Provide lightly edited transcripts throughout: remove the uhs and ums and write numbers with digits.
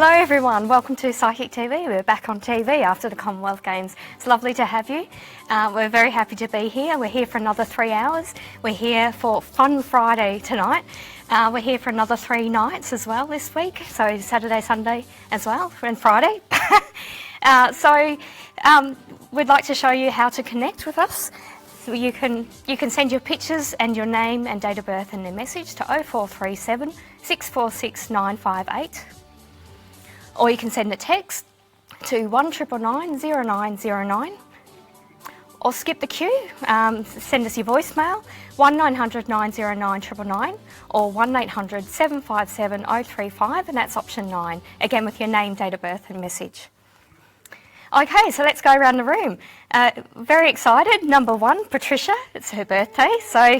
Hello everyone, welcome to Psychic TV. We're back on TV after the Commonwealth Games. It's lovely to have you. We're very happy to be here. We're here for another 3 hours. We're here for Fun Friday tonight. We're here for another 3 nights as well this week, so Saturday, Sunday as well, and Friday. We'd like to show you how to connect with us. So you can send your pictures and your name and date of birth and a message to 0437 646 958. Or you can send a text to 1999 0909. Or skip the queue, send us your voicemail, 1900 909 999 or 1800 757 035, and that's option 9, again with your name, date of birth and message. Okay, so let's go around the room. Very excited. Number 1, Patricia. It's her birthday, so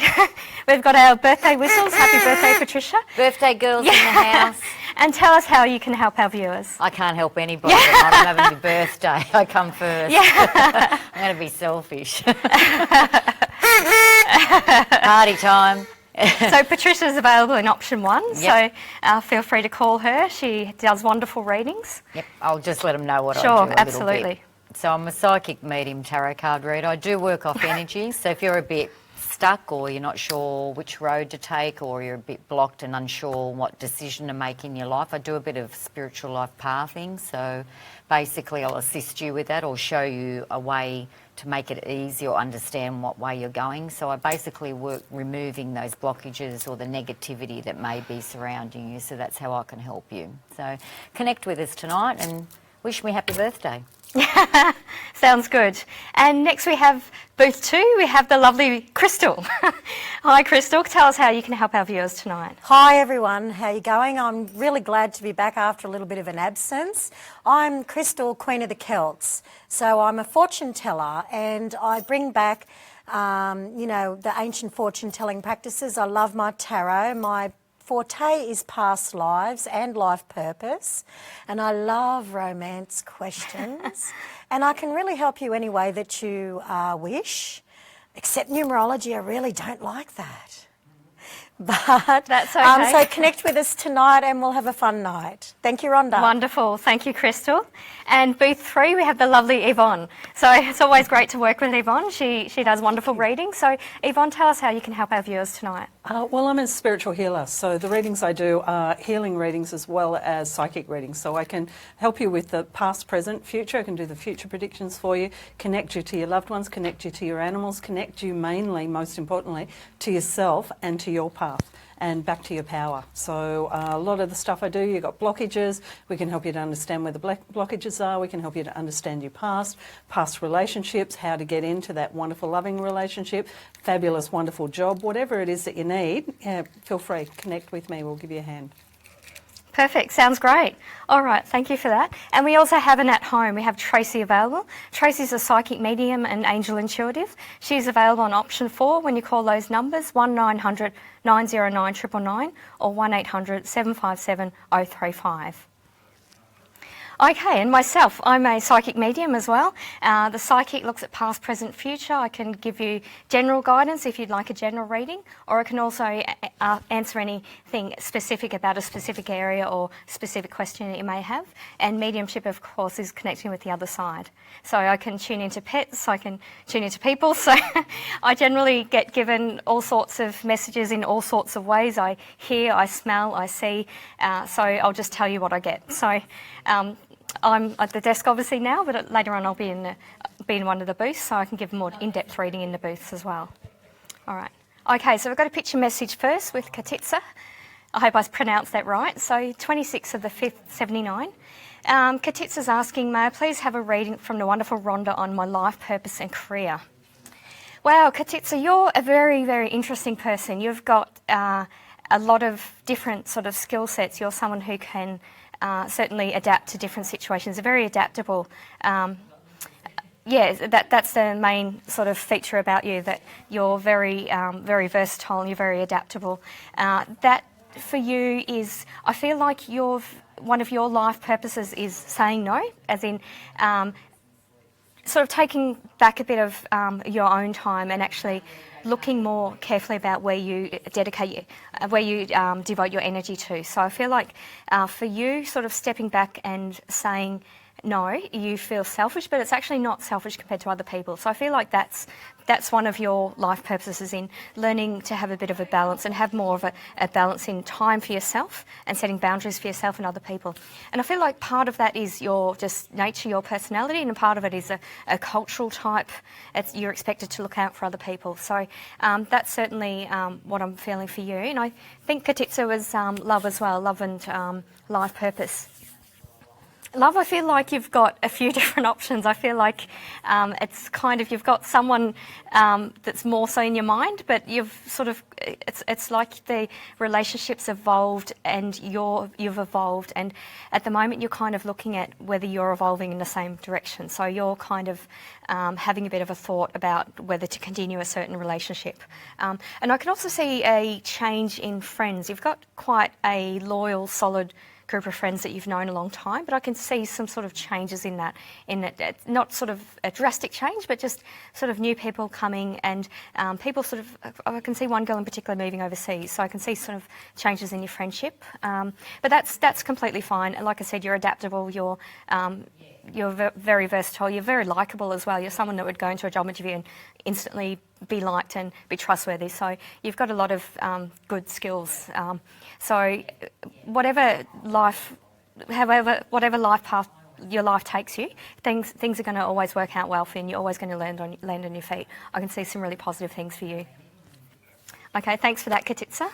we've got our birthday whistles. Happy birthday, Patricia. Birthday girls in the house. And tell us how you can help our viewers. I can't help anybody. I'm having a birthday. I come first. Yeah. I'm going to be selfish. Party time. So Patricia's available in option 1, yep. So feel free to call her. She does wonderful readings. Yep, I'll just let them know what I do. Sure, absolutely. So I'm a psychic medium tarot card reader. I do work off energy, so if you're a bit stuck or you're not sure which road to take or you're a bit blocked and unsure what decision to make in your life, I do a bit of spiritual life pathing. So basically I'll assist you with that or show you a way to make it easy or understand what way you're going. So I basically work removing those blockages or the negativity that may be surrounding you. So that's how I can help you. So connect with us tonight and wish me happy birthday. Sounds good. And next we have booth 2. We have the lovely Crystal. Hi Crystal, tell us how you can help our viewers tonight. Hi everyone, how are you going? I'm really glad to be back after a little bit of an absence. I'm Crystal, Queen of the Celts. So I'm a fortune teller and I bring back the ancient fortune telling practices. I love my tarot. My forte is past lives and life purpose, and I love romance questions. And I can really help you any way that you wish, except numerology. I really don't like that. But that's okay. So connect with us tonight and we'll have a fun night. Thank you, Rhonda. Wonderful. Thank you, Crystal. And booth 3, we have the lovely Yvonne. So it's always great to work with Yvonne. She does wonderful readings. So Yvonne, tell us how you can help our viewers tonight. Well, I'm a spiritual healer, so the readings I do are healing readings as well as psychic readings. So I can help you with the past, present, future. I can do the future predictions for you, connect you to your loved ones, connect you to your animals, connect you mainly, most importantly, to yourself and to your path and back to your power. So a lot of the stuff I do, you've got blockages, we can help you to understand where the blockages are, we can help you to understand your past relationships, how to get into that wonderful loving relationship, fabulous wonderful job, whatever it is that you need, feel free, connect with me, we'll give you a hand. Perfect, sounds great. All right, thank you for that. And we also have an at home. We have Tracy available. Tracy's a psychic medium and angel intuitive. She's available on option 4 when you call those numbers, 1900 909 999 or 1800 757 035. Okay, and myself, I'm a psychic medium as well. The psychic looks at past, present, future. I can give you general guidance if you'd like a general reading, or I can also answer anything specific about a specific area or specific question that you may have. And mediumship, of course, is connecting with the other side. So I can tune into pets, I can tune into people. So I generally get given all sorts of messages in all sorts of ways. I hear, I smell, I see. So I'll just tell you what I get. So I'm at the desk obviously now, but later on I'll be in one of the booths, so I can give more in-depth reading in the booths as well. All right. Okay, so we've got a picture message first with Katitsa. I hope I pronounced that right. So 26th of the 5th, 79. Katitsa's asking, may I please have a reading from the wonderful Rhonda on my life, purpose and career? Wow, Katitsa, you're a very, very interesting person. You've got a lot of different sort of skill sets. You're someone who can certainly adapt to different situations. They're very adaptable. That's the main sort of feature about you, that you're very, very versatile and you're very adaptable. That for you is, I feel like one of your life purposes is saying no, as in sort of taking back a bit of your own time and actually looking more carefully about where you devote your energy to. So I feel like for you, sort of stepping back and saying no, you feel selfish, but it's actually not selfish compared to other people. So I feel like that's one of your life purposes, in learning to have a bit of a balance and have more of a balance in time for yourself and setting boundaries for yourself and other people. And I feel like part of that is your just nature, your personality, and a part of it is a cultural type. You're expected to look out for other people. So that's certainly what I'm feeling for you. And I think Katitsa was love as well, love and life purpose. Love, I feel like you've got a few different options. I feel like it's kind of, you've got someone that's more so in your mind, but you've sort of, it's like the relationship's evolved and you've evolved, and at the moment you're kind of looking at whether you're evolving in the same direction. So you're kind of having a bit of a thought about whether to continue a certain relationship. And I can also see a change in friends. You've got quite a loyal, solid group of friends that you've known a long time, but I can see some sort of changes in that, not sort of a drastic change, but just sort of new people coming, and people sort of, I can see one girl in particular moving overseas, so I can see sort of changes in your friendship. But that's completely fine. And like I said, you're adaptable, you're very versatile, you're very likeable as well. You're someone that would go into a job interview and instantly be liked and be trustworthy. So you've got a lot of good skills. So whatever life path your life takes you, things are going to always work out well for you, and you're always going to land on your feet. I can see some really positive things for you. Okay, thanks for that, Katitsa.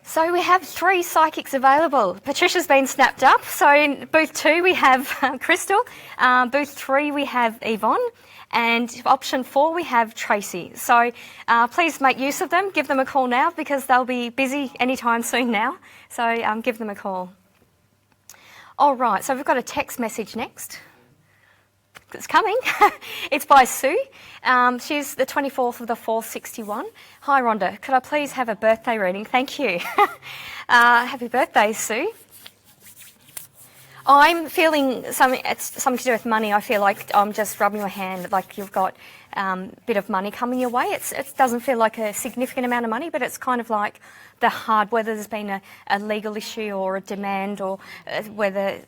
So we have 3 psychics available. Patricia's been snapped up. So in booth 2 we have Crystal, booth 3 we have Yvonne, and option 4 we have Tracy. So please make use of them. Give them a call now because they'll be busy anytime soon now. So give them a call. All right, so we've got a text message next. It's coming. It's by Sue. She's the 24th of the 4th, 61. Hi, Rhonda. Could I please have a birthday reading? Thank you. Happy birthday, Sue. I'm feeling something to do with money. I feel like I'm just rubbing my hand, like you've got a bit of money coming your way. It doesn't feel like a significant amount of money, but it's kind of like whether there's been a legal issue or a demand, or whether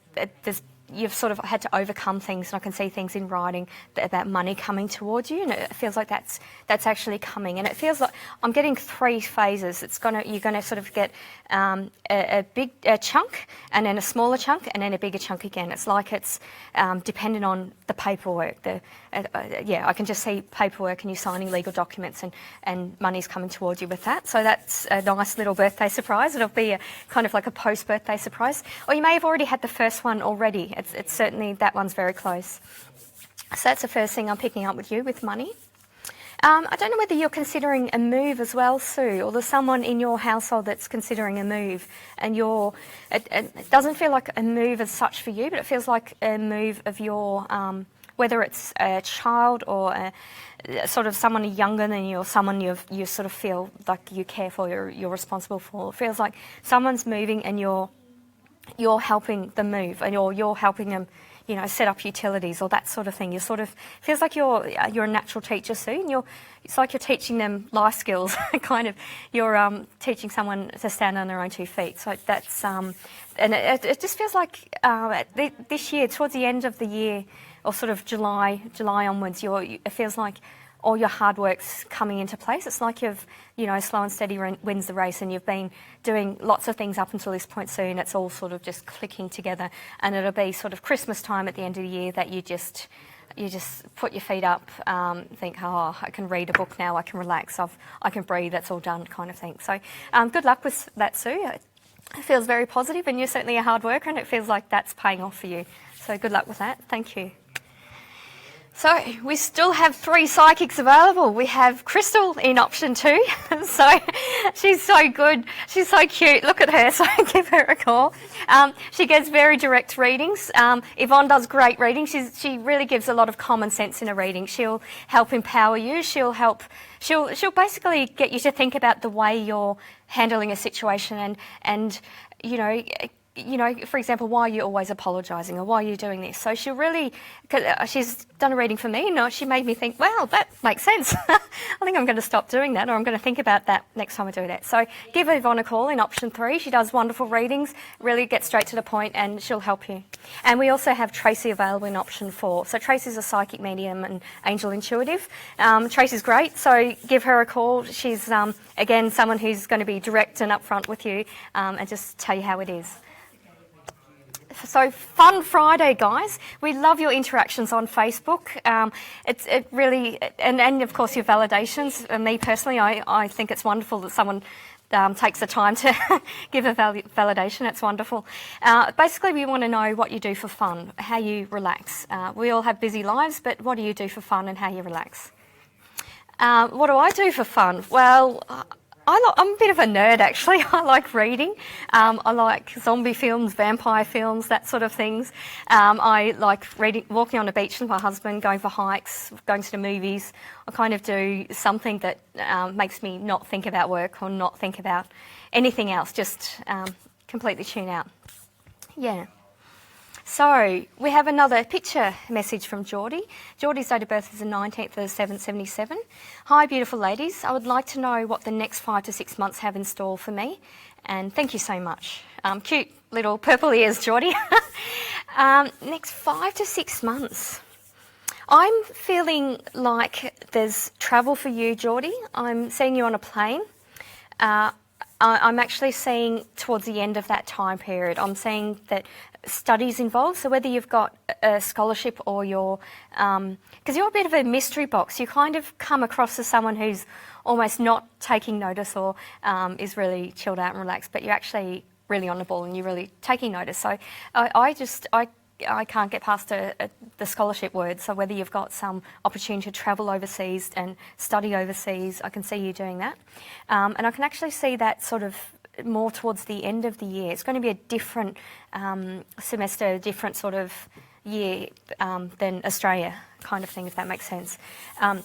you've sort of had to overcome things, and I can see things in writing about money coming towards you, and it feels like that's actually coming. And it feels like I'm getting 3 phases. You're gonna sort of get a big chunk, and then a smaller chunk, and then a bigger chunk again. It's like it's dependent on the paperwork. I can just see paperwork and you signing legal documents, and money's coming towards you with that. So that's a nice little birthday surprise. It'll be kind of like a post-birthday surprise. Or you may have already had the first one already. It's certainly, that one's very close. So that's the first thing I'm picking up with you, with money. I don't know whether you're considering a move as well, Sue, or there's someone in your household that's considering a move, and it doesn't feel like a move as such for you, but it feels like a move of your, whether it's a child or sort of someone younger than you, or someone you sort of feel like you care for, you're responsible for. It feels like someone's moving and you're helping them move, and you're helping them, set up utilities or that sort of thing. You sort of feels like you're a natural teacher, Sue, and it's like you're teaching them life skills. Kind of, you're teaching someone to stand on their own 2 feet. So that's and it just feels like this year, towards the end of the year, or sort of July onwards, it feels like all your hard work's coming into place. It's like you've, slow and steady wins the race, and you've been doing lots of things up until this point soon. It's all sort of just clicking together, and it'll be sort of Christmas time at the end of the year that you just put your feet up, think, I can read a book now, I can relax, I can breathe, that's all done, kind of thing. So good luck with that, Sue. It feels very positive, and you're certainly a hard worker, and it feels like that's paying off for you. So good luck with that. Thank you. So we still have 3 psychics available. We have Crystal in option 2. So she's so good. She's so cute. Look at her. So give her a call. She gets very direct readings. Yvonne does great readings. She really gives a lot of common sense in a reading. She'll help empower you. She'll basically get you to think about the way you're handling a situation, and you know, for example, why are you always apologising, or why are you doing this? So she'll really, she's done a reading for me, and she made me think, wow, that makes sense. I think I'm going to stop doing that, or I'm going to think about that next time I do that. So give Yvonne a call in option 3. She does wonderful readings, really gets straight to the point, and she'll help you. And we also have Tracy available in option 4. So Tracy's a psychic medium and angel intuitive. Tracy's great, so give her a call. She's, again, someone who's going to be direct and upfront with you and just tell you how it is. So fun Friday, guys. We love your interactions on Facebook. It really, and of course your validations. And me personally, I think it's wonderful that someone takes the time to give a validation. It's wonderful. Basically, we want to know what you do for fun, how you relax. We all have busy lives, but what do you do for fun and how you relax? What do I do for fun? Well, I'm a bit of a nerd, actually. I like reading. I like zombie films, vampire films, that sort of things. I like walking on the beach with my husband, going for hikes, going to the movies. I kind of do something that makes me not think about work or not think about anything else, just completely tune out. Yeah. So we have another picture message from Geordie. Geordie's date of birth is the 19th of the 7th, 77. Hi, beautiful ladies. I would like to know what the next 5 to 6 months have in store for me. And thank you so much. Cute little purple ears, Geordie. Next 5 to 6 months. I'm feeling like there's travel for you, Geordie. I'm seeing you on a plane. I'm actually seeing towards the end of that time period, I'm seeing that studies involved. So whether you've got a scholarship or you're, because you're a bit of a mystery box, you kind of come across as someone who's almost not taking notice or is really chilled out and relaxed, but you're actually really on the ball and you're really taking notice. So I can't get past the scholarship word. So whether you've got some opportunity to travel overseas and study overseas, I can see you doing that. And I can actually see that sort of more towards the end of the year. It's going to be a different semester, a different sort of year than Australia kind of thing, if that makes sense. And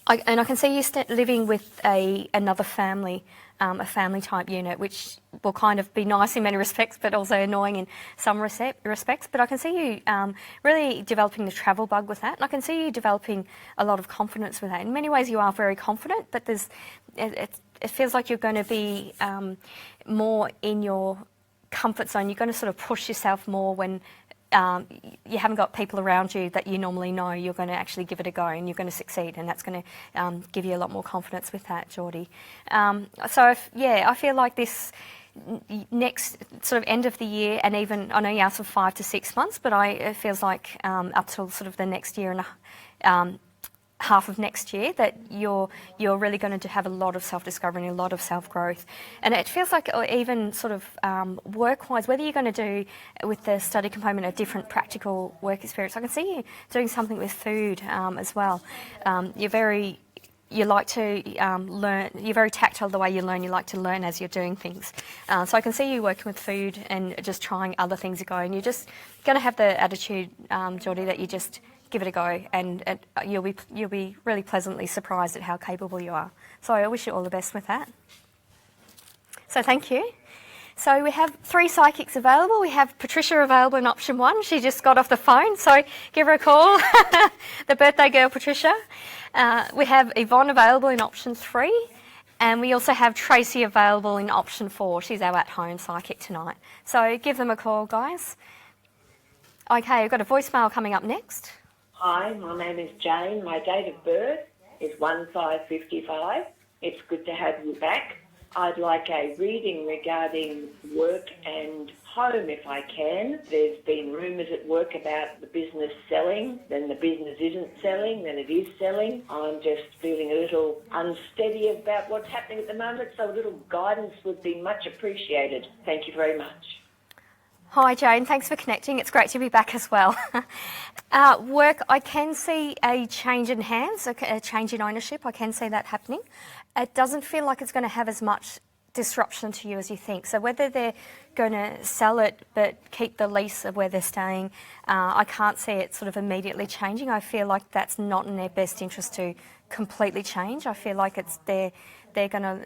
I can see you living with another family, a family type unit, which will kind of be nice in many respects, but also annoying in some respects. But I can see you really developing the travel bug with that. And I can see you developing a lot of confidence with that. In many ways, you are very confident, but it feels like you're going to be more in your comfort zone. You're going to sort of push yourself more when you haven't got people around you that you normally know. You're going to actually give it a go and you're going to succeed, and that's going to give you a lot more confidence with that, Geordie. I feel like this next sort of end of the year, and even, I know you asked for 5 to 6 months, but it feels like up till sort of the next year and half of next year that you're really going to have a lot of self-discovery and a lot of self-growth. And it feels like even sort of work-wise, whether you're going to do with the study component a different practical work experience, I can see you doing something with food as well. You like to learn, you're very tactile the way you learn, you like to learn as you're doing things. So I can see you working with food and just trying other things to go, and you're just going to have the attitude, Geordie, that you just give it a go, and you'll be really pleasantly surprised at how capable you are. So I wish you all the best with that. So thank you. So we have 3 psychics available. We have Patricia available in option 1. She just got off the phone, so give her a call. The birthday girl, Patricia. We have Yvonne available in option 3. And we also have Tracy available in option 4. She's our at-home psychic tonight. So give them a call, guys. Okay, we've got a voicemail coming up next. Hi, my name is Jane. My date of birth is 1555. It's good to have you back. I'd like a reading regarding work and home if I can. There's been rumours at work about the business selling, then the business isn't selling, then it is selling. I'm just feeling a little unsteady about what's happening at the moment, so a little guidance would be much appreciated. Thank you very much. Hi Jane, thanks for connecting. It's great to be back as well. Work, I can see a change in hands, a change in ownership. I can see that happening. It doesn't feel like it's going to have as much disruption to you as you think. So whether they're going to sell it but keep the lease of where they're staying, I can't see it sort of immediately changing. I feel like that's not in their best interest to completely change. I feel like it's they're going to...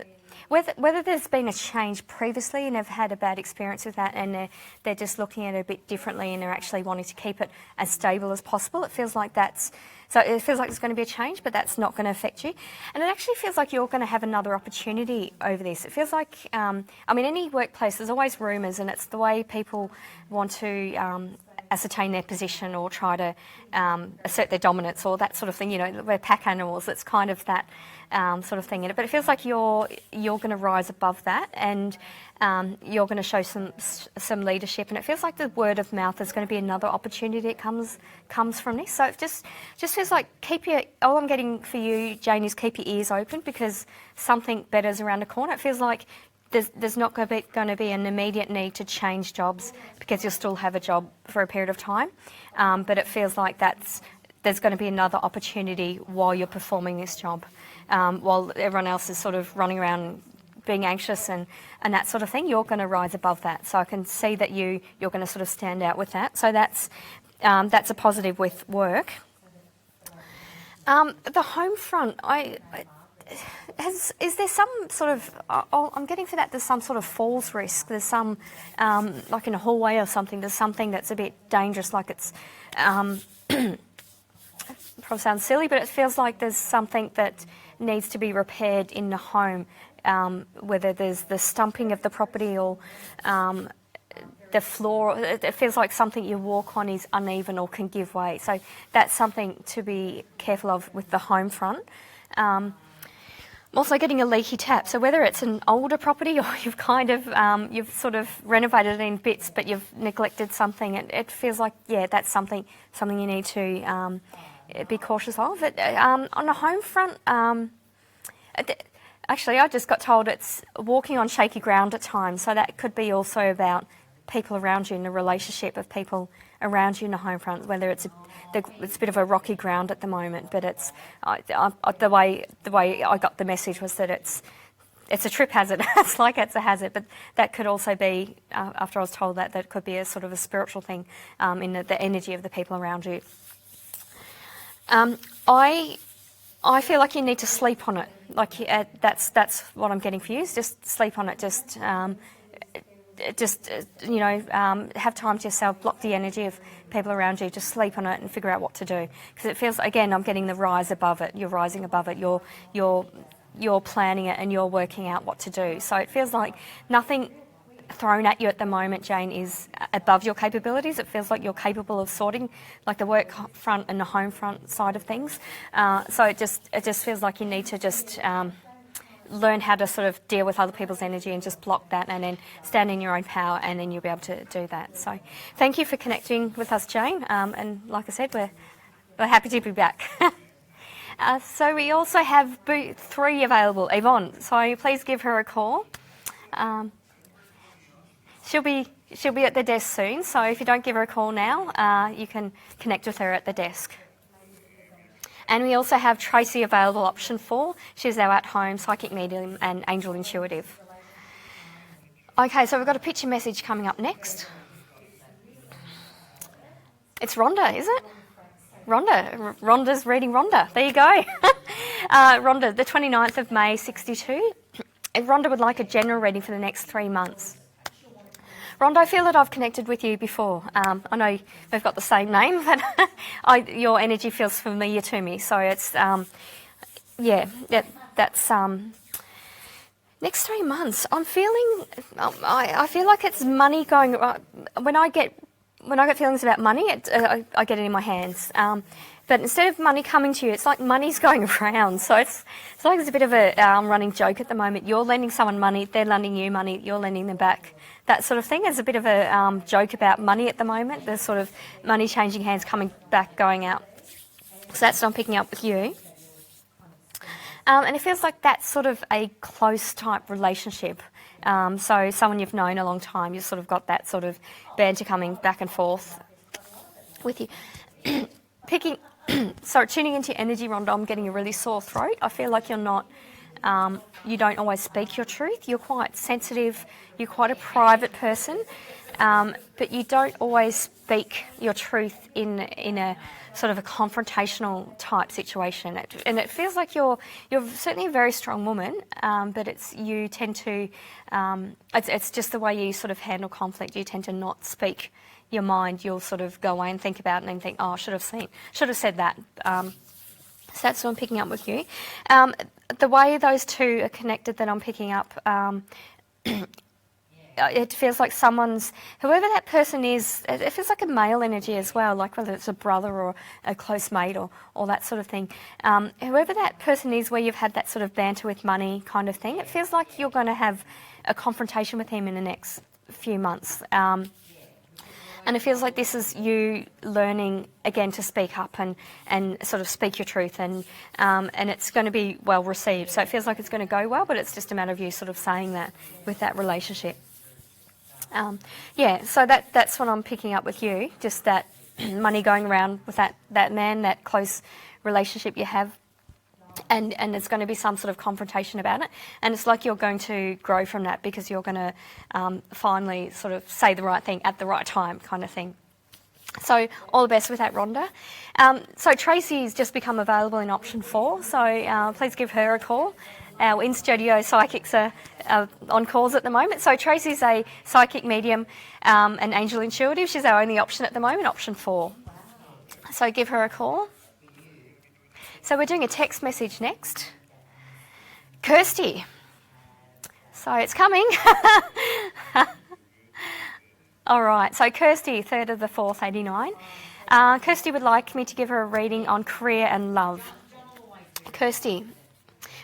Whether there's been a change previously and they've had a bad experience with that and they're just looking at it a bit differently and they're actually wanting to keep it as stable as possible, it feels like there's going to be a change, but that's not going to affect you. And it actually feels like you're going to have another opportunity over this. It feels like, any workplace, there's always rumours, and it's the way people want to ascertain their position or try to assert their dominance or that sort of thing. We're pack animals. It's kind of that sort of thing. But it feels like you're going to rise above that, and you're going to show some leadership. And it feels like the word of mouth is going to be another opportunity that comes from this. So it just feels like all I'm getting for you, Jane, is keep your ears open, because something better is around the corner. It feels like there's not going to be an immediate need to change jobs, because you'll still have a job for a period of time. But it feels like there's going to be another opportunity while you're performing this job, while everyone else is sort of running around being anxious and that sort of thing. You're going to rise above that. So I can see that you're going to sort of stand out with that. So that's a positive with work. The home front, is there some sort of... I'm getting for that there's some sort of falls risk. There's some, like in a hallway or something, there's something that's a bit dangerous, like it's... probably sounds silly, but it feels like there's something that needs to be repaired in the home, whether there's the stumping of the property or the floor. It feels like something you walk on is uneven or can give way. So that's something to be careful of with the home front. I'm also getting a leaky tap. So whether it's an older property or you've you've sort of renovated it in bits, but you've neglected something, it feels like, that's something you need to be cautious of. On the home front, actually, I just got told it's walking on shaky ground at times. So that could be also about people around you and the relationship of people around you in the home front, whether it's a bit of a rocky ground at the moment, but the way I got the message was that it's a trip hazard. It's like it's a hazard, but that could also be, after I was told that could be a sort of a spiritual thing in the energy of the people around you. I feel like you need to sleep on it. Like that's what I'm getting for you. Is just sleep on it. Have time to yourself. Block the energy of people around you. Just sleep on it and figure out what to do. Because it feels, again, I'm getting the rise above it. You're rising above it. You're planning it and you're working out what to do. So it feels like nothing thrown at you at the moment, Jane, is above your capabilities. It feels like you're capable of sorting, like the work front and the home front side of things. So it just feels like you need to just learn how to sort of deal with other people's energy and just block that, and then stand in your own power, and then you'll be able to do that. So thank you for connecting with us, Jane. And like I said, we're happy to be back. So we also have booth 3 available, Yvonne. So please give her a call. She'll be at the desk soon, so if you don't give her a call now, you can connect with her at the desk. And we also have Tracy available, option 4. She's our at-home psychic medium and angel intuitive. Okay, so we've got a picture message coming up next. It's Rhonda, is it? Rhonda's reading Rhonda. There you go. Rhonda, the 29th of May, 62. Rhonda would like a general reading for the next 3 months. Rhonda, I feel that I've connected with you before. I know we've got the same name, but your energy feels familiar to me. So it's, that's next 3 months. I'm feeling, I feel like it's money going. When I get feelings about money, I get it in my hands. But instead of money coming to you, it's like money's going around. So it's like there's a bit of a running joke at the moment. You're lending someone money, they're lending you money, you're lending them back. That sort of thing. There's a bit of a joke about money at the moment. There's sort of money changing hands, coming back, going out. So that's what I'm picking up with you. And it feels like that's sort of a close type relationship. So someone you've known a long time, you've sort of got that sort of banter coming back and forth with you. Tuning into your energy, Rhonda, I'm getting a really sore throat. I feel like you're not You don't always speak your truth. You're quite sensitive. You're quite a private person, but you don't always speak your truth in a sort of a confrontational type situation. And it feels like you're certainly a very strong woman, but you tend to it's just the way you sort of handle conflict. You tend to not speak your mind. You'll sort of go away and think about it and then think, oh, I should have said that. So that's what I'm picking up with you. The way those two are connected that I'm picking up, it feels like whoever that person is, it feels like a male energy as well, like whether it's a brother or a close mate or that sort of thing. Whoever that person is where you've had that sort of banter with money kind of thing, it feels like you're going to have a confrontation with him in the next few months. And it feels like this is you learning again to speak up and sort of speak your truth, and it's going to be well received. So it feels like it's going to go well, but it's just a matter of you sort of saying that with that relationship. So that's what I'm picking up with you, just that money going around with that man, that close relationship you have. And there's going to be some sort of confrontation about it. And it's like you're going to grow from that because you're going to finally sort of say the right thing at the right time kind of thing. So all the best with that, Rhonda. So Tracy's just become available in option 4. So please give her a call. Our in-studio psychics are on calls at the moment. So Tracy's a psychic medium, an angel intuitive. She's our only option at the moment, option 4. So give her a call. So we're doing a text message next. Kirsty. So it's coming. All right. So Kirsty, 3rd of the 4th, 89. Kirsty would like me to give her a reading on career and love. Kirsty.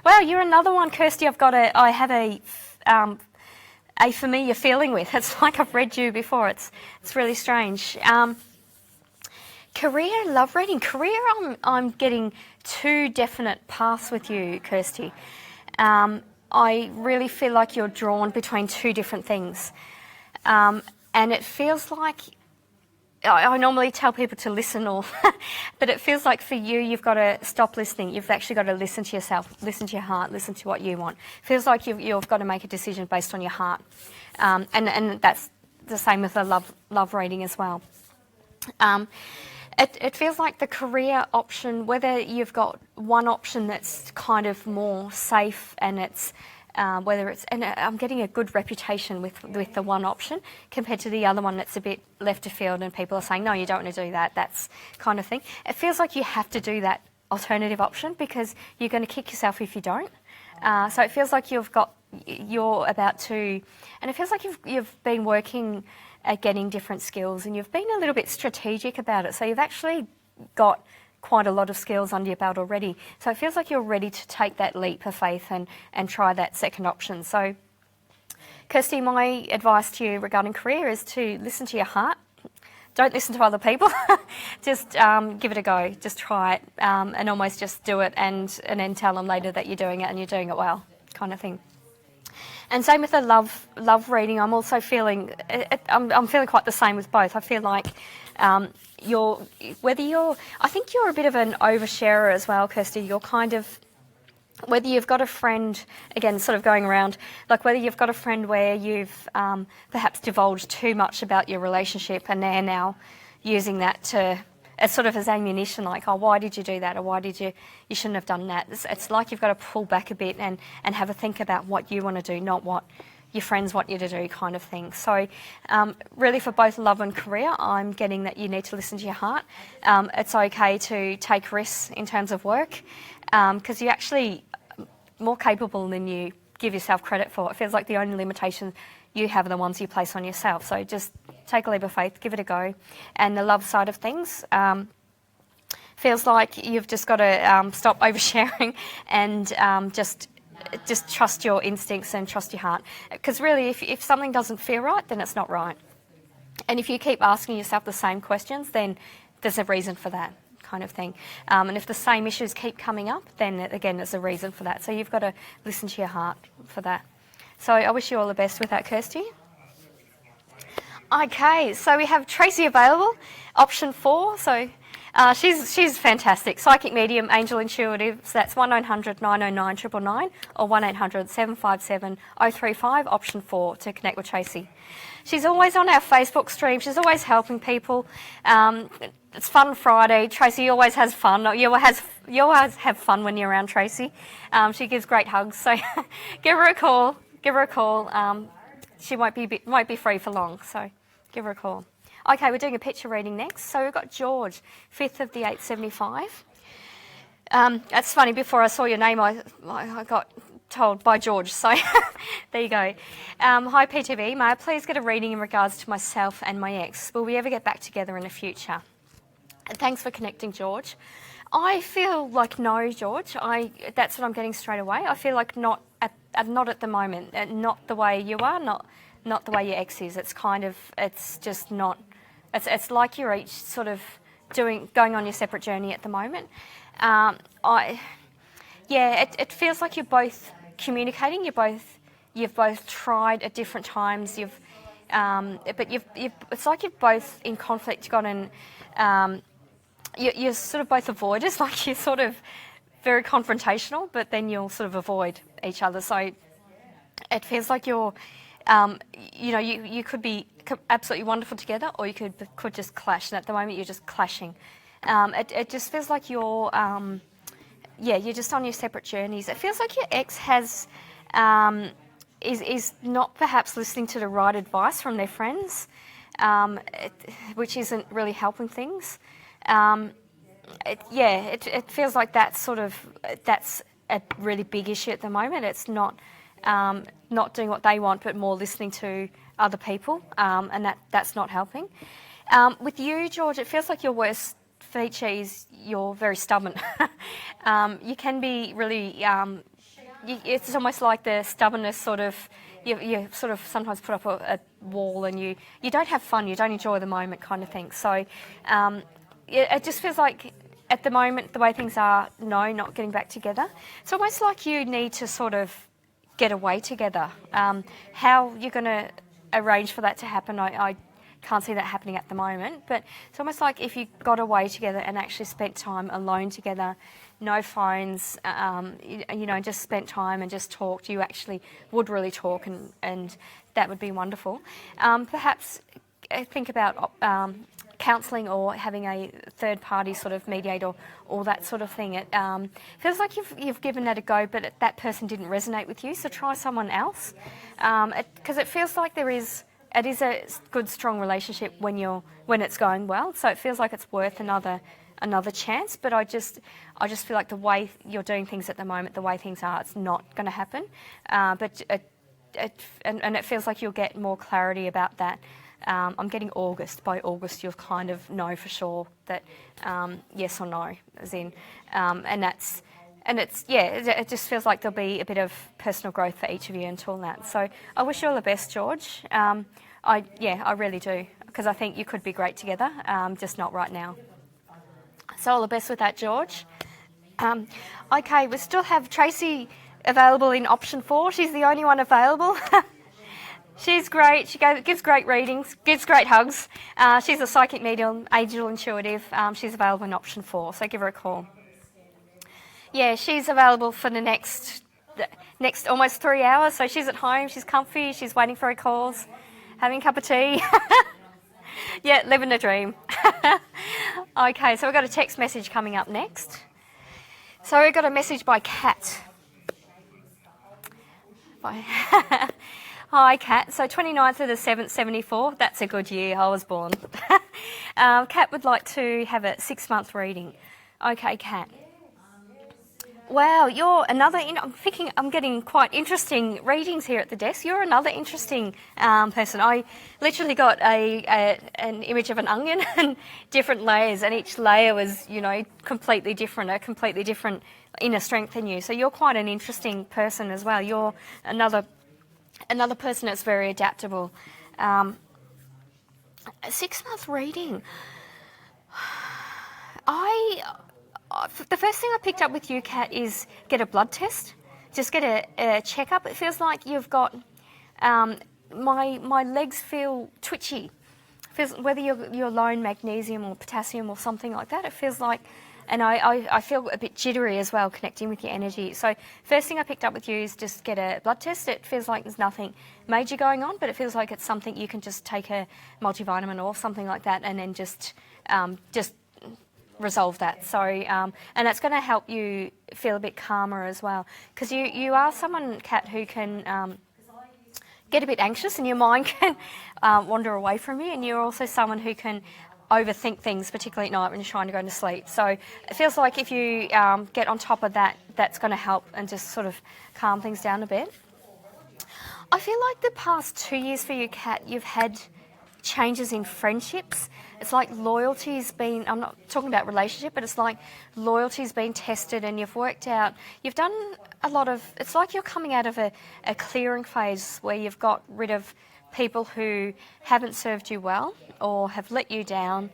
Well, you're another one, Kirsty. I have a familiar feeling with. It's like I've read you before. It's really strange. Career, love reading. Career, I'm getting 2 definite paths with you, Kirsty. I really feel like you're drawn between 2 different things. And it feels like, I normally tell people to listen but it feels like for you, you've got to stop listening. You've actually got to listen to yourself, listen to your heart, listen to what you want. It feels like you've got to make a decision based on your heart. And that's the same with the love reading as well. It feels like the career option, whether you've got one option that's kind of more safe and it's and I'm getting a good reputation with the one option compared to the other one that's a bit left of field and people are saying, no, you don't want to do that, that's kind of thing. It feels like you have to do that alternative option because you're going to kick yourself if you don't. So it feels like you're about to, and it feels like you've been working at getting different skills and you've been a little bit strategic about it. So you've actually got quite a lot of skills under your belt already. So it feels like you're ready to take that leap of faith and try that second option. So, Kirsty, my advice to you regarding career is to listen to your heart. Don't listen to other people. Just give it a go. Just try it and almost just do it and then tell them later that you're doing it and you're doing it well, kind of thing. And same with the love reading. I'm also feeling, I'm feeling quite the same with both. I feel like I think you're a bit of an oversharer as well, Kirsty. You're kind of, whether you've got a friend, again, sort of going around, like whether you've got a friend where you've perhaps divulged too much about your relationship and they're now using that as sort of as ammunition, like, oh, why did you do that? Or why did you shouldn't have done that. It's like you've got to pull back a bit and have a think about what you want to do, not what your friends want you to do, kind of thing. So really for both love and career, I'm getting that you need to listen to your heart. It's okay to take risks in terms of work because you're actually more capable than you give yourself credit for. It feels like the only limitations you have are the ones you place on yourself. So just take a leap of faith, give it a go. And the love side of things feels like you've just got to stop oversharing and just trust your instincts and trust your heart. Because really, if something doesn't feel right, then it's not right. And if you keep asking yourself the same questions, then there's a reason for that, kind of thing. And if the same issues keep coming up, then again, there's a reason for that. So you've got to listen to your heart for that. So I wish you all the best with that, Kirsty. Okay, so we have Tracy available, option 4. So She's fantastic. Psychic medium, angel intuitive. So that's 1900 909 999 or 1800 757 035, option 4 to connect with Tracy. She's always on our Facebook stream. She's always helping people. It's Fun Friday. Tracy always has fun. You always have fun when you're around Tracy. She gives great hugs. So give her a call. Give her a call. She won't be free for long. So give her a call. Okay, we're doing a picture reading next. So we've got George, 5th of the 875. That's funny. Before I saw your name, I got told by George. So there you go. Hi PTV, may I please get a reading in regards to myself and my ex? Will we ever get back together in the future? And thanks for connecting, George. I feel like no, George. That's what I'm getting straight away. I feel like not at the moment. Not the way you are. Not the way your ex is. It's just not. It's like you're each sort of going on your separate journey at the moment. It feels like you're both communicating. You've both tried at different times. It's like you've both in conflict gotten. You're sort of both avoiders. Like you're sort of very confrontational, but then you'll sort of avoid each other. So it feels like you're. You could be absolutely wonderful together, or you could just clash. And at the moment, you're just clashing. It just feels like you're just on your separate journeys. It feels like your ex is not perhaps listening to the right advice from their friends, which isn't really helping things. It feels like that's a really big issue at the moment. It's not doing what they want, but more listening to other people, and that's not helping. With you, George, it feels like your worst feature is you're very stubborn. You can be really. It's almost like the stubbornness sort of. You sort of sometimes put up a wall, and you don't have fun. You don't enjoy the moment, kind of thing. So, it just feels like. At the moment, the way things are, no, not getting back together. It's almost like you need to sort of get away together. How you're going to arrange for that to happen, I can't see that happening at the moment. But it's almost like if you got away together and actually spent time alone together, no phones, just spent time and just talked, you actually would really talk, and that would be wonderful. Perhaps think about counselling or having a third party sort of mediate or that sort of thing. It feels like you've given that a go, but that person didn't resonate with you, so try someone else. Because it feels like it is a good, strong relationship when it's going well, so it feels like it's worth another chance. But I just feel like the way you're doing things at the moment, the way things are, it's not going to happen. But it feels like you'll get more clarity about that. I'm getting August. By August, you'll kind of know for sure that yes or no, as in, it just feels like there'll be a bit of personal growth for each of you until that. So I wish you all the best, George. I really do, because I think you could be great together, just not right now. So all the best with that, George. Okay, we still have Tracy available in option 4. She's the only one available. She's great. She gives great readings, gives great hugs. She's a psychic medium, angel intuitive. She's available in option 4, so give her a call. Yeah, she's available for the next almost 3 hours. So she's at home, she's comfy, she's waiting for her calls, having a cup of tea. Yeah, living the dream. Okay, so we've got a text message coming up next. So we've got a message by Kat. Hi, Kat. So 29th of the 7th, 74. That's a good year. I was born. Kat would like to have a 6-month reading. Okay, Kat. Wow, you're another. I'm getting quite interesting readings here at the desk. You're another interesting person. I literally got an image of an onion and different layers, and each layer was, completely different, a completely different inner strength in you. So you're quite an interesting person as well. You're another person that's very adaptable. A 6-month reading. The first thing I picked up with you, Kat, is get a blood test. Just get a checkup. It feels like you've got my legs feel twitchy. whether you're low in magnesium or potassium or something like that, it feels like, and I feel a bit jittery as well, connecting with your energy. So first thing I picked up with you is just get a blood test. It feels like there's nothing major going on, but it feels like it's something you can just take a multivitamin or something like that, and then just resolve that. So and that's going to help you feel a bit calmer as well, because you are someone, Kat, who can get a bit anxious and your mind can wander away from you, and you're also someone who can overthink things, particularly at night when you're trying to go to sleep. So it feels like if you get on top of that, that's going to help and just sort of calm things down a bit. I feel like the past 2 years for you, Kat, you've had changes in friendships. It's like loyalty's been, I'm not talking about relationship, but it's like loyalty's been tested and you've worked out, you've done a lot of, it's like you're coming out of a clearing phase where you've got rid of people who haven't served you well or have let you down,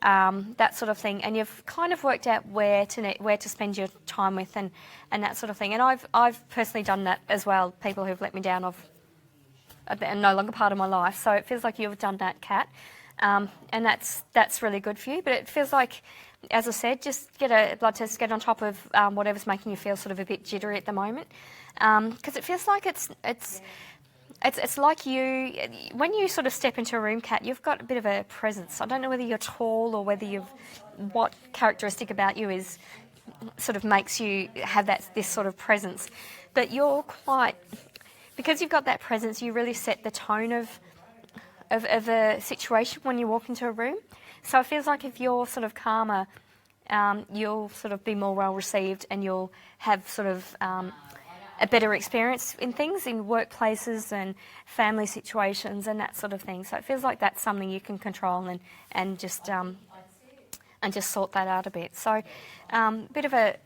that sort of thing, and you've kind of worked out where to spend your time with and that sort of thing. And I've personally done that as well. People who've let me down, are no longer part of my life. So it feels like you've done that, Kat, and that's really good for you. But it feels like, as I said, just get a blood test, get on top of whatever's making you feel sort of a bit jittery at the moment, because it feels like it's like you, when you sort of step into a room, Kat, you've got a bit of a presence. I don't know whether you're tall or whether what characteristic about you is sort of makes you have this sort of presence. But you're quite, because you've got that presence, you really set the tone of a situation when you walk into a room. So it feels like if you're sort of calmer, you'll sort of be more well received, and you'll have sort of a better experience in things, in workplaces and family situations and that sort of thing. So it feels like that's something you can control and just sort that out a bit. So bit of a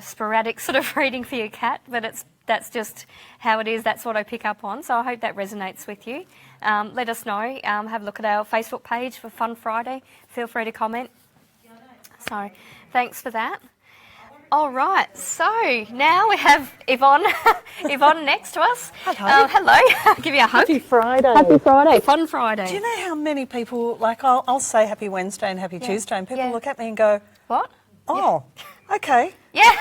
sporadic sort of reading for you, Kat, but that's just how it is. That's what I pick up on. So I hope that resonates with you. Let us know. Have a look at our Facebook page for Fun Friday. Feel free to comment. So thanks for that. All right, so now we have Yvonne next to us. Hello. Hello. Give you a hug. Happy Friday. Happy Friday. Fun Friday. Do you know how many people, like I'll say Happy Wednesday and Happy Tuesday, and people look at me and go, what? oh, okay. Yeah.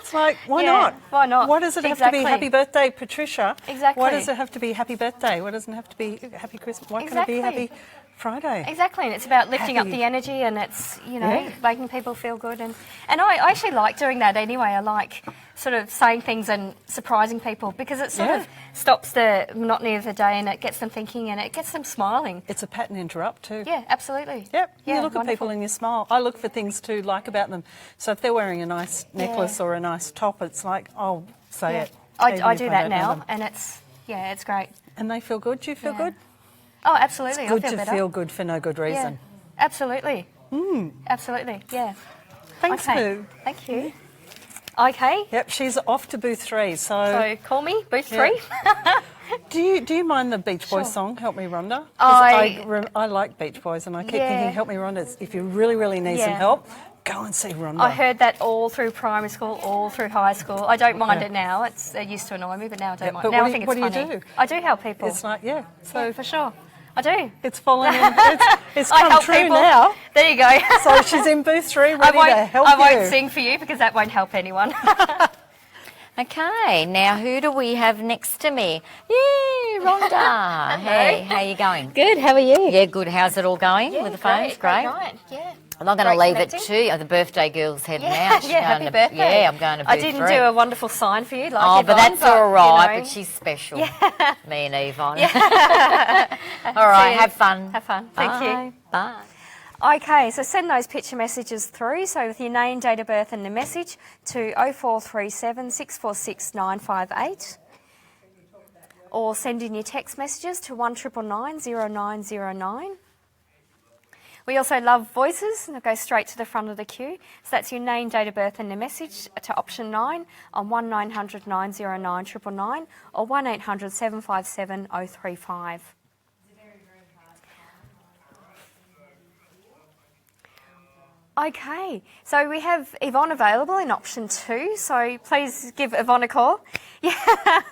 It's like, why Yeah, not? why not? Why does it have to Exactly. be Happy Birthday, Patricia? Exactly. Why does it have to be Happy Birthday? Why doesn't it have to be Happy Christmas? Why can't it be Exactly. Happy Friday? Exactly, and it's about lifting up Happy. the energy, and it's, Yeah. making people feel good. And I actually like doing that anyway. I like sort of saying things and surprising people, because it sort of stops the monotony of the day, and it gets them thinking, and it gets them smiling. It's a pattern interrupt too. Yeah, absolutely. Yep. Yeah, You look at wonderful. people and you smile. I look for things to like about them. So if they're wearing a nice necklace or a nice top, it's like, I'll say it. even I if do I that don't know now, them. and it's great. And they feel good. Do you feel Yeah. good? Oh, absolutely. It's good I feel to better. feel good for no good Yeah, reason. absolutely. Absolutely. Yeah. Thanks, Okay. Boo. Thank you. Okay. Yep, she's off to booth 3. So call me, booth Yeah. 3. Do you mind the Beach Boys Sure. song, Help Me Rhonda? 'Cause I- I like Beach Boys, and I keep Yeah. thinking, Help Me Rhonda, if you really, really need some Yeah. help, go and see Rhonda. I heard that all through primary school, all through high school. I don't mind it now. It used to annoy me, but now I don't mind. but Now what I do think you- it's what do you funny. do? I do help people. It's like, yeah, so Yeah, for sure. I do. it's fallen in, it's I come help true people. now. There you go. So she's in booth 3, ready to help I you. won't sing for you because that won't help anyone. Okay, now who do we have next to me? Yay, Rhonda. Hey, how you going? Good, how are you? Yeah, good. How's it all going with the phones? Great. Right. Yeah. I'm not going to Great leave it connecting. to you. The birthday girl's heading Yeah, out. She's yeah, going happy to, birthday. Yeah, I'm going to booth I didn't 3. do a wonderful sign for you, like Oh, but Yvonne, that's all right. you know. But she's special. Me and Yvonne. all right, you. have fun. Have fun. Thank you. Bye. Okay, so send those picture messages through. So with your name, date of birth and the message to 0437 646 958. Or send in your text messages to 1999 0909. We also love voices, and they'll go straight to the front of the queue. So that's your name, date of birth and the message to option 9 on 1900 909 999 or 1800 757 035. Okay, so we have Yvonne available in option 2, so please give Yvonne a call. Yeah,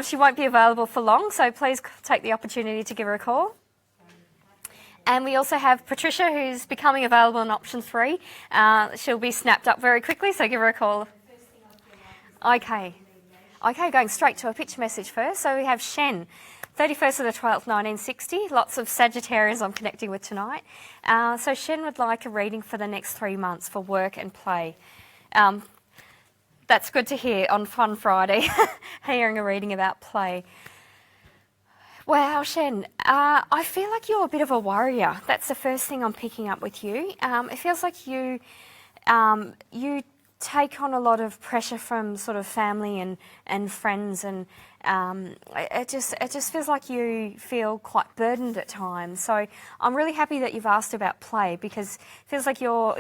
she won't be available for long, so please take the opportunity to give her a call. And we also have Patricia, who's becoming available in option 3. She'll be snapped up very quickly, so give her a call. Okay, going straight to a pitch message first. So we have Shen, 31st of the 12th, 1960. Lots of Sagittarius I'm connecting with tonight. So Shen would like a reading for the next 3 months for work and play. That's good to hear on Fun Friday, hearing a reading about play. Wow, Shen, I feel like you're a bit of a warrior. That's the first thing I'm picking up with you. It feels like you take on a lot of pressure from sort of family and friends, and it just feels like you feel quite burdened at times. So I'm really happy that you've asked about play, because it feels like your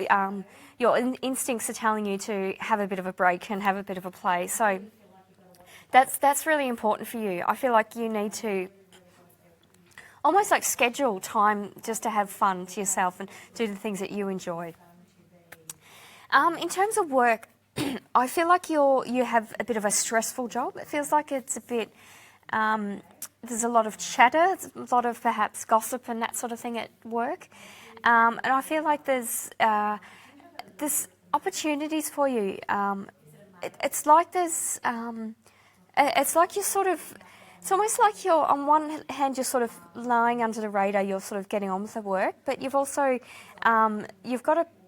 instincts are telling you to have a bit of a break and have a bit of a play. So that's really important for you. I feel like you need to almost like schedule time just to have fun to yourself and do the things that you enjoy. In terms of work, I feel like you have a bit of a stressful job. It feels like it's a bit, there's a lot of chatter, a lot of perhaps gossip and that sort of thing at work. And I feel like there's opportunities for you. It's like there's, it's like you're sort of, it's almost like you're, on one hand, you're sort of lying under the radar, you're sort of getting on with the work, but you've also,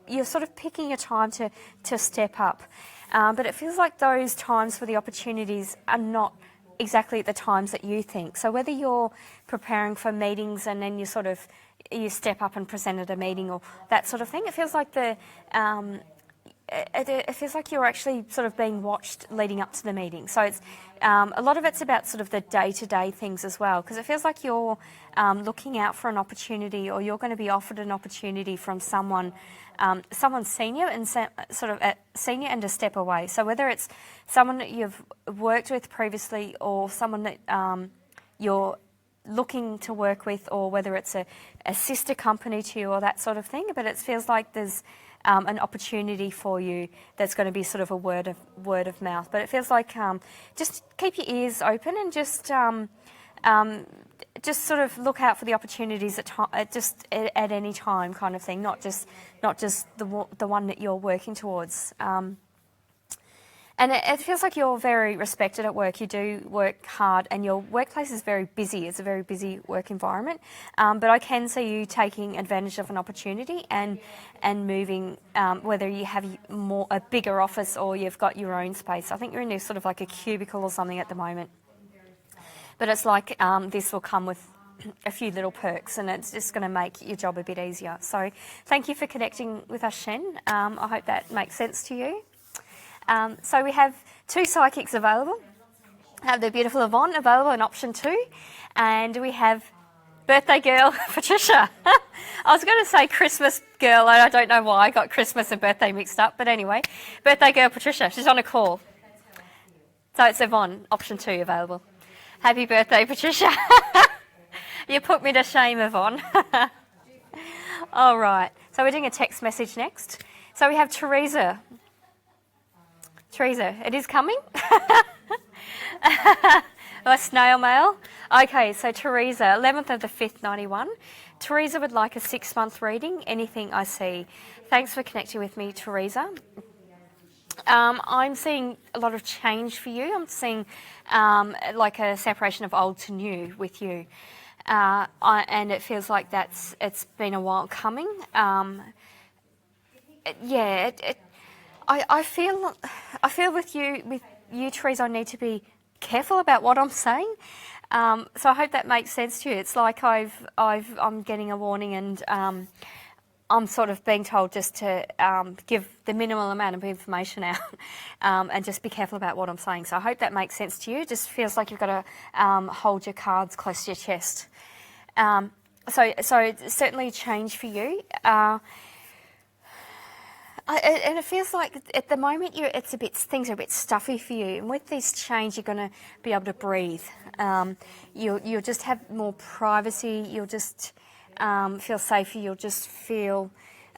you're sort of picking your time to step up. But it feels like those times for the opportunities are not exactly at the times that you think. So whether you're preparing for meetings and then you step up and present at a meeting or that sort of thing, it feels like it feels like you're actually sort of being watched leading up to the meeting. So it's a lot of it's about sort of the day-to-day things as well, because it feels like you're looking out for an opportunity, or you're going to be offered an opportunity from someone senior and sort of senior and a step away. So whether it's someone that you've worked with previously or someone that you're looking to work with, or whether it's a sister company to you or that sort of thing, but it feels like there's an opportunity for you that's going to be sort of a word of mouth. But it feels like just keep your ears open and just sort of look out for the opportunities at any time, kind of thing. Not just the one that you're working towards. And it feels like you're very respected at work. You do work hard, and your workplace is very busy. It's a very busy work environment. But I can see you taking advantage of an opportunity and moving, whether you have a bigger office or you've got your own space. I think you're in this sort of like a cubicle or something at the moment. But it's like this will come with a few little perks, and it's just going to make your job a bit easier. So thank you for connecting with us, Shen. I hope that makes sense to you. So we have 2 psychics available. We have the beautiful Yvonne available in option 2, and we have birthday girl Patricia. I was going to say Christmas girl, and I don't know why I got Christmas and birthday mixed up, but anyway, birthday girl Patricia, she's on a call. So it's Yvonne, option 2 available. Happy birthday, Patricia. You put me to shame, Yvonne. All right, so we're doing a text message next. So we have Teresa. Teresa, it is coming. A snail mail. Okay, so Teresa, 11th of the 5th, 91. Teresa would like a 6-month reading, anything I see. Thanks for connecting with me, Teresa. I'm seeing a lot of change for you. I'm seeing like a separation of old to new with you. And it feels like it's been a while coming. I feel with you, Teresa, I need to be careful about what I'm saying. So I hope that makes sense to you. It's like I'm getting a warning, and I'm sort of being told just to give the minimal amount of information out and just be careful about what I'm saying. So I hope that makes sense to you. It just feels like you've got to hold your cards close to your chest. So it's certainly a change for you. And it feels like at the moment things are a bit stuffy for you. And with this change, you're going to be able to breathe. You'll just have more privacy. You'll just feel safer. You'll just feel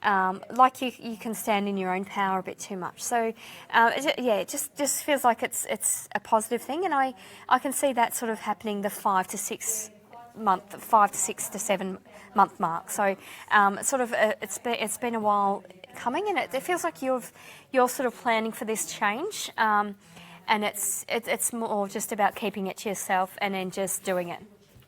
like you can stand in your own power a bit too much. So it just feels like it's a positive thing. And I can see that sort of happening the 5 to 6 month, 5 to 6 to 7 month mark. So it's been a while coming, and it feels like you're sort of planning for this change, and it's more just about keeping it to yourself and then just doing it.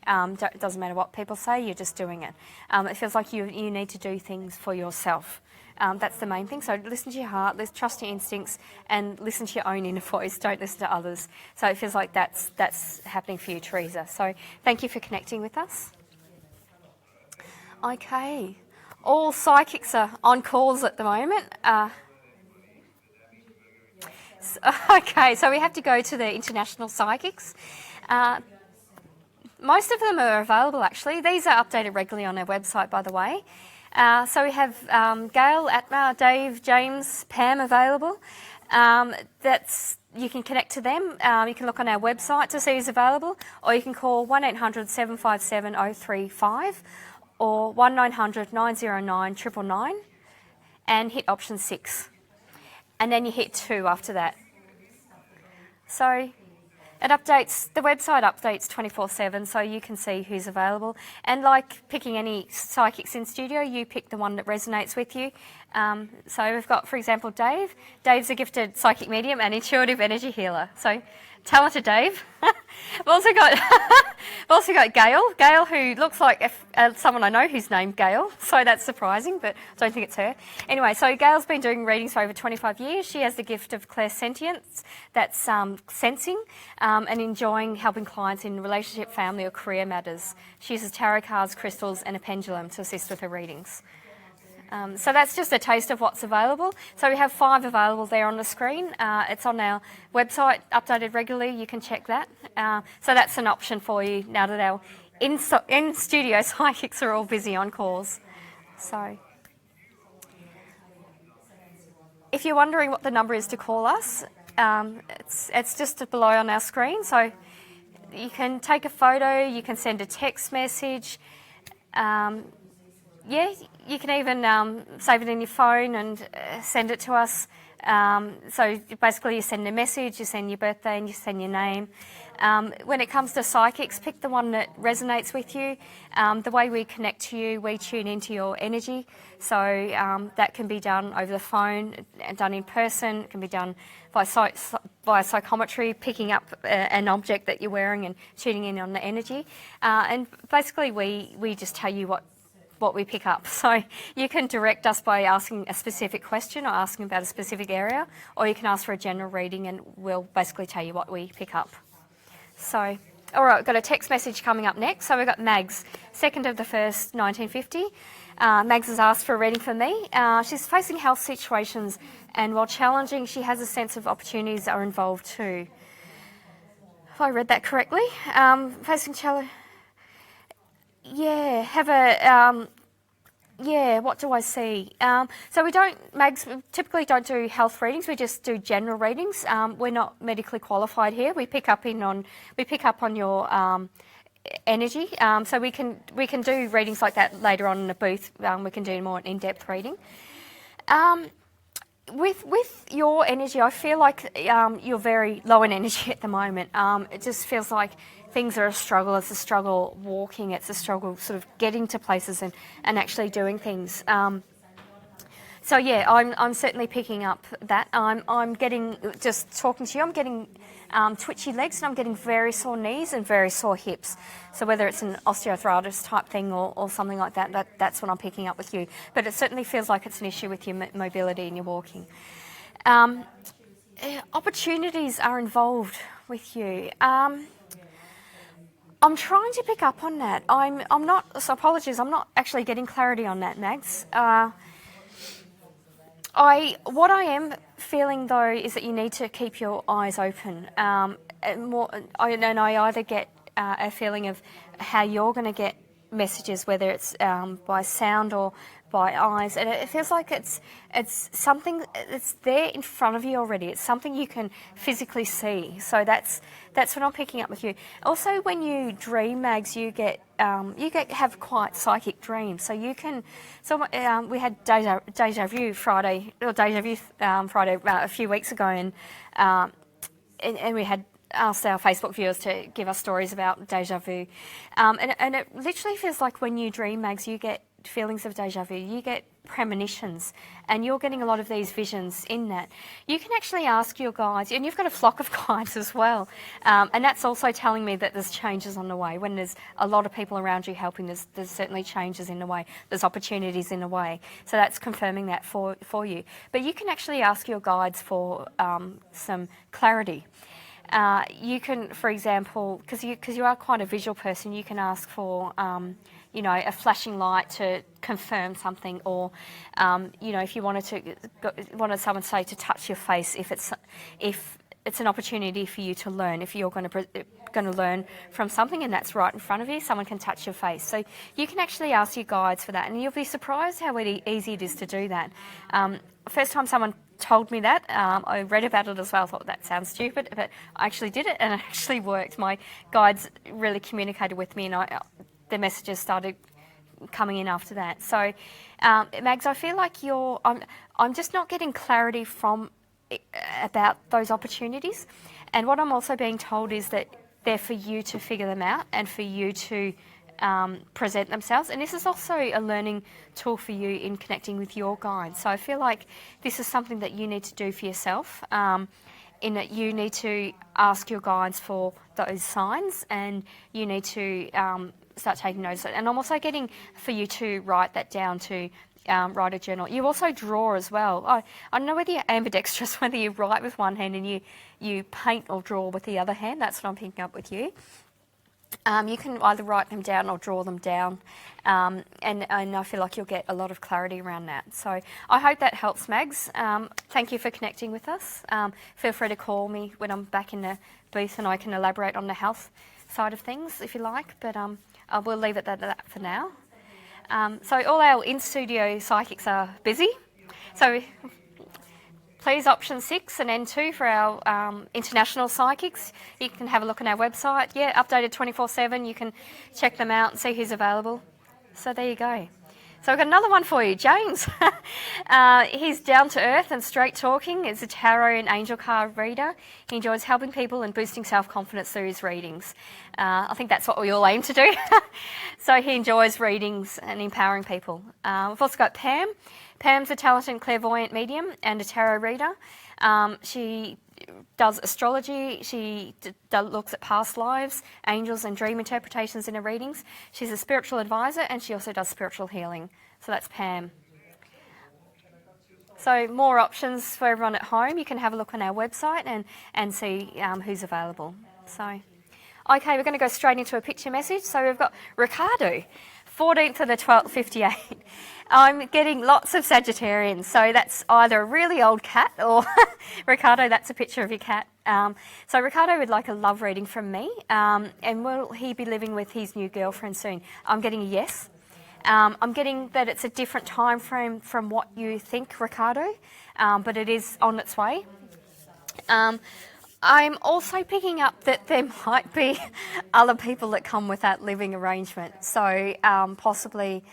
It doesn't matter what people say, you're just doing it. It feels like you need to do things for yourself. That's the main thing. So listen to your heart, trust your instincts, and listen to your own inner voice. Don't listen to others. So it feels like that's happening for you, Teresa. So thank you for connecting with us. Okay. All psychics are on calls at the moment. Okay, so we have to go to the international psychics. Most of them are available, actually. These are updated regularly on our website, by the way. So we have Gail, Atma, Dave, James, Pam available. You can connect to them. You can look on our website to see who's available, or you can call 1800 757 035 or 1900 909 999 and hit option 6. And then you hit 2 after that. So the website updates 24/7, so you can see who's available. And like picking any psychics in studio, you pick the one that resonates with you. So we've got, for example, Dave. Dave's a gifted psychic medium and intuitive energy healer. So talented Dave. We've also got Gail, who looks like someone I know who's named Gail, so that's surprising, but I don't think it's her. Anyway, so Gail's been doing readings for over 25 years. She has the gift of clairsentience, that's sensing and enjoying helping clients in relationship, family or career matters. She uses tarot cards, crystals and a pendulum to assist with her readings. So that's just a taste of what's available. So we have 5 available there on the screen. It's on our website, updated regularly. You can check that. So that's an option for you now that our in-studio psychics are all busy on calls. So if you're wondering what the number is to call us, it's just below on our screen. So you can take a photo, you can send a text message. Yeah, you can even save it in your phone and send it to us. So basically you send a message, you send your birthday and you send your name. When it comes to psychics, pick the one that resonates with you. The way we connect to you, we tune into your energy. So that can be done over the phone, done in person. It can be done via psychometry, picking up an object that you're wearing and tuning in on the energy. And basically we just tell you what we pick up. So you can direct us by asking a specific question or asking about a specific area, or you can ask for a general reading and we'll basically tell you what we pick up. So, all right, we've got a text message coming up next. So we've got Mags, 2nd of the 1st, 1950. Mags has asked for a reading from me. She's facing health situations, and while challenging, she has a sense of opportunities that are involved too. Have I read that correctly? Facing challenge. Yeah, what do I see? So Mags, we typically don't do health readings, we just do general readings. We're not medically qualified here. We pick up on your energy. So we can do readings like that later on in the booth. We can do more an in-depth reading. With your energy, I feel like you're very low in energy at the moment. It just feels like things are a struggle. It's a struggle walking. It's a struggle sort of getting to places and actually doing things. So yeah, I'm certainly picking up that. I'm getting, just talking to you, I'm getting twitchy legs and I'm getting very sore knees and very sore hips. So whether it's an osteoarthritis type thing or something like that, that's what I'm picking up with you. But it certainly feels like it's an issue with your mobility and your walking. Opportunities are involved with you. I'm trying to pick up on that. I'm not, so apologies, I'm not actually getting clarity on that, Mags. What I am feeling though is that you need to keep your eyes open. I either get a feeling of how you're going to get messages, whether it's by sound or by eyes, and it feels like it's something that's there in front of you already. It's something you can physically see. So that's what I'm picking up with you. Also, when you dream, Mags, you have quite psychic dreams. So you can. So we had deja vu Friday a few weeks ago, and we had asked our Facebook viewers to give us stories about deja vu. And it literally feels like when you dream, Mags, you get feelings of deja vu, you get premonitions, and you're getting a lot of these visions in that. You can actually ask your guides, and you've got a flock of guides as well, and that's also telling me that there's changes on the way. When there's a lot of people around you helping, there's certainly changes in the way, there's opportunities in the way, so that's confirming that for you. But you can actually ask your guides for some clarity. You can, for example, because you are quite a visual person, you can ask for a flashing light to confirm something, or if you wanted someone, say, to touch your face, if it's an opportunity for you to learn, if you're going to learn from something and that's right in front of you, someone can touch your face. So you can actually ask your guides for that, and you'll be surprised how easy it is to do that. First time someone told me that, I read about it as well. I thought that sounds stupid, but I actually did it, and it actually worked. My guides really communicated with me, and their messages started coming in after that. So, Mags, I feel like I'm just not getting clarity about those opportunities, and what I'm also being told is that they're for you to figure them out and for you to present themselves. And this is also a learning tool for you in connecting with your guides. So I feel like this is something that you need to do for yourself, in that you need to ask your guides for those signs, and you need to start taking notice. And I'm also getting for you to write that down, to write a journal. You also draw as well. I don't know whether you're ambidextrous, whether you write with one hand and you paint or draw with the other hand. That's what I'm picking up with you. You can either write them down or draw them down, and I feel like you'll get a lot of clarity around that. So I hope that helps, Mags. Thank you for connecting with us. Feel free to call me when I'm back in the booth, and I can elaborate on the health side of things if you like, but I will leave it at that for now. So all our in-studio psychics are busy, so please option 6 and N2 for our international psychics. You can have a look on our website. Yeah, updated 24/7. You can check them out and see who's available. So there you go. So I've got another one for you, James. He's down to earth and straight talking. He's a tarot and angel card reader. He enjoys helping people and boosting self-confidence through his readings. I think that's what we all aim to do. So he enjoys readings and empowering people. We've also got Pam. Pam's a talented clairvoyant medium and a tarot reader. She does astrology, she looks at past lives, angels and dream interpretations in her readings. She's a spiritual advisor, and she also does spiritual healing. So that's Pam. So more options for everyone at home. You can have a look on our website and see who's available. So, okay, we're going to go straight into a picture message. So we've got Ricardo, 14th of the 12th, 58. I'm getting lots of Sagittarians, so that's either a really old cat or Ricardo, that's a picture of your cat. So Ricardo would like a love reading from me, and will he be living with his new girlfriend soon? I'm getting a yes. I'm getting that it's a different time frame from what you think, Ricardo, but it is on its way. I'm also picking up that there might be other people that come with that living arrangement, so possibly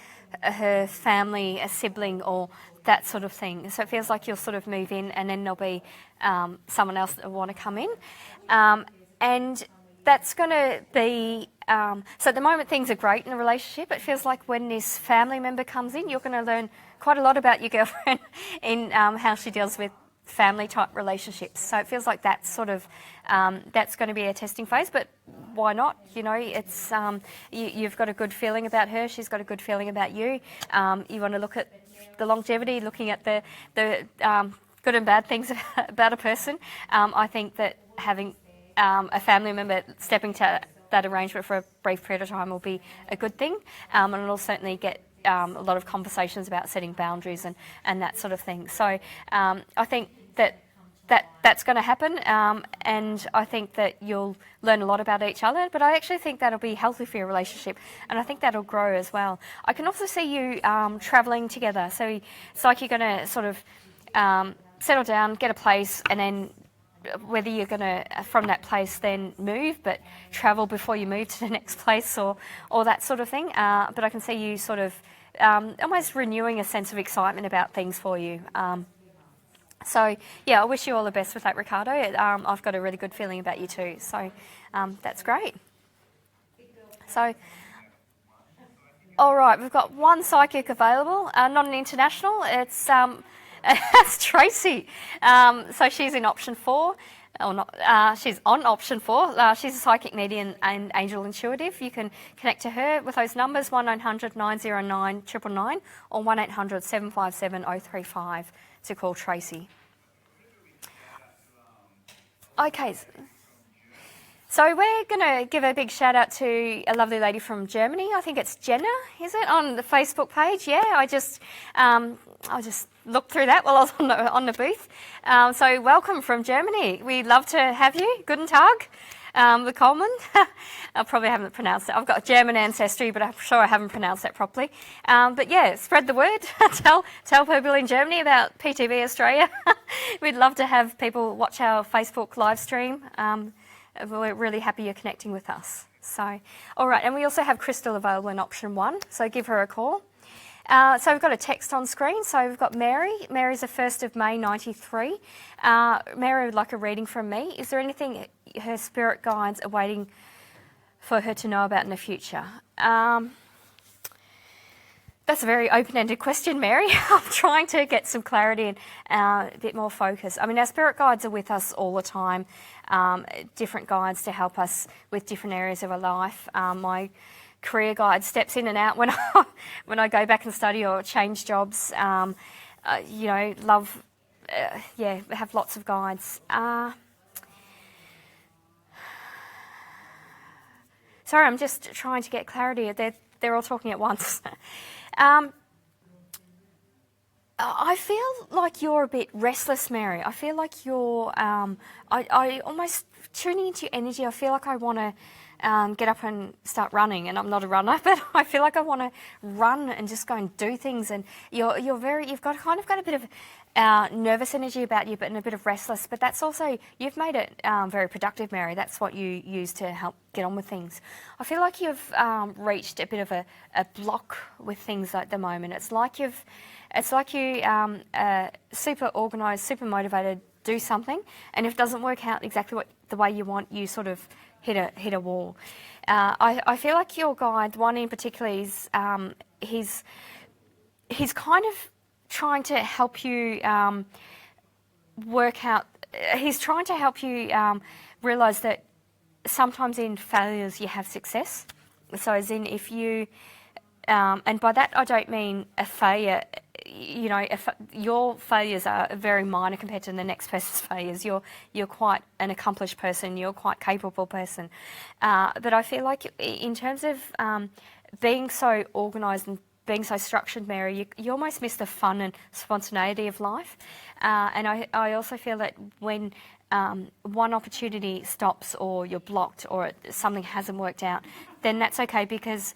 her family, a sibling, or that sort of thing. So it feels like you'll sort of move in, and then there'll be someone else that will want to come in. And that's going to be... so at the moment things are great in the relationship. It feels like when this family member comes in, you're going to learn quite a lot about your girlfriend in how she deals with family type relationships. So it feels like that's sort of that's going to be a testing phase, but why not? You know, it's you've got a good feeling about her, she's got a good feeling about you. You want to look at the longevity, looking at the good and bad things about a person. I think that having a family member stepping to that arrangement for a brief period of time will be a good thing, and it'll certainly get a lot of conversations about setting boundaries and that sort of thing. So I think that's going to happen, and I think that you'll learn a lot about each other, but I actually think that'll be healthy for your relationship, and I think that'll grow as well. I can also see you travelling together, so it's like you're going to sort of settle down, get a place, and then whether you're going to, from that place, then move, but travel before you move to the next place or that sort of thing. But I can see you sort of almost renewing a sense of excitement about things for you. So, yeah, I wish you all the best with that, Ricardo. I've got a really good feeling about you too. So, that's great. So, all right, we've got one psychic available, not an international. It's it's Tracy. So she's in option 4. Or not, she's on option 4. She's a psychic medium and angel intuitive. You can connect to her with those numbers, 1900 909 999 or 1800 757 035 to call Tracy. Okay. So we're going to give a big shout out to a lovely lady from Germany. I think it's Jenna, is it, on the Facebook page? Yeah, I just looked through that while I was on the booth. So welcome from Germany. We'd love to have you. Guten Tag, willkommen. I probably haven't pronounced it. I've got German ancestry, but I'm sure I haven't pronounced that properly. But yeah, spread the word. tell people in Germany about PTV Australia. We'd love to have people watch our Facebook live stream. We're really happy you're connecting with us. So, all right, and we also have Crystal available in option 1, so give her a call. So we've got a text on screen. So we've got Mary. Mary's the 1st of May 93. Mary would like a reading from me. Is there anything her spirit guides are waiting for her to know about in the future? That's a very open-ended question, Mary. I'm trying to get some clarity and a bit more focus. I mean, our spirit guides are with us all the time, different guides to help us with different areas of our life. My career guide steps in and out when I go back and study or change jobs. Have lots of guides. Sorry, I'm just trying to get clarity. They're all talking at once. I feel like you're a bit restless, Mary. I feel like you're. I almost tuning into your energy. I feel like I want to get up and start running, and I'm not a runner, but I feel like I want to run and just go and do things. And you've got a bit of nervous energy about you, but and a bit of restless. But that's also, you've made it very productive, Mary. That's what you use to help get on with things. I feel like you've reached a bit of a block with things at the moment. It's like you super organised, super motivated, do something, and if it doesn't work out exactly the way you want, you sort of hit a wall. I feel like your guide, one in particular, is he's kind of trying to help you work out. He's trying to help you realise that sometimes in failures you have success. So as in if you, and by that I don't mean a failure. You know, if your failures are very minor compared to the next person's failures. You're quite an accomplished person. You're quite capable person. But I feel like in terms of being so organised and being so structured, Mary, you almost miss the fun and spontaneity of life. And I also feel that when one opportunity stops or you're blocked or something hasn't worked out, then that's okay because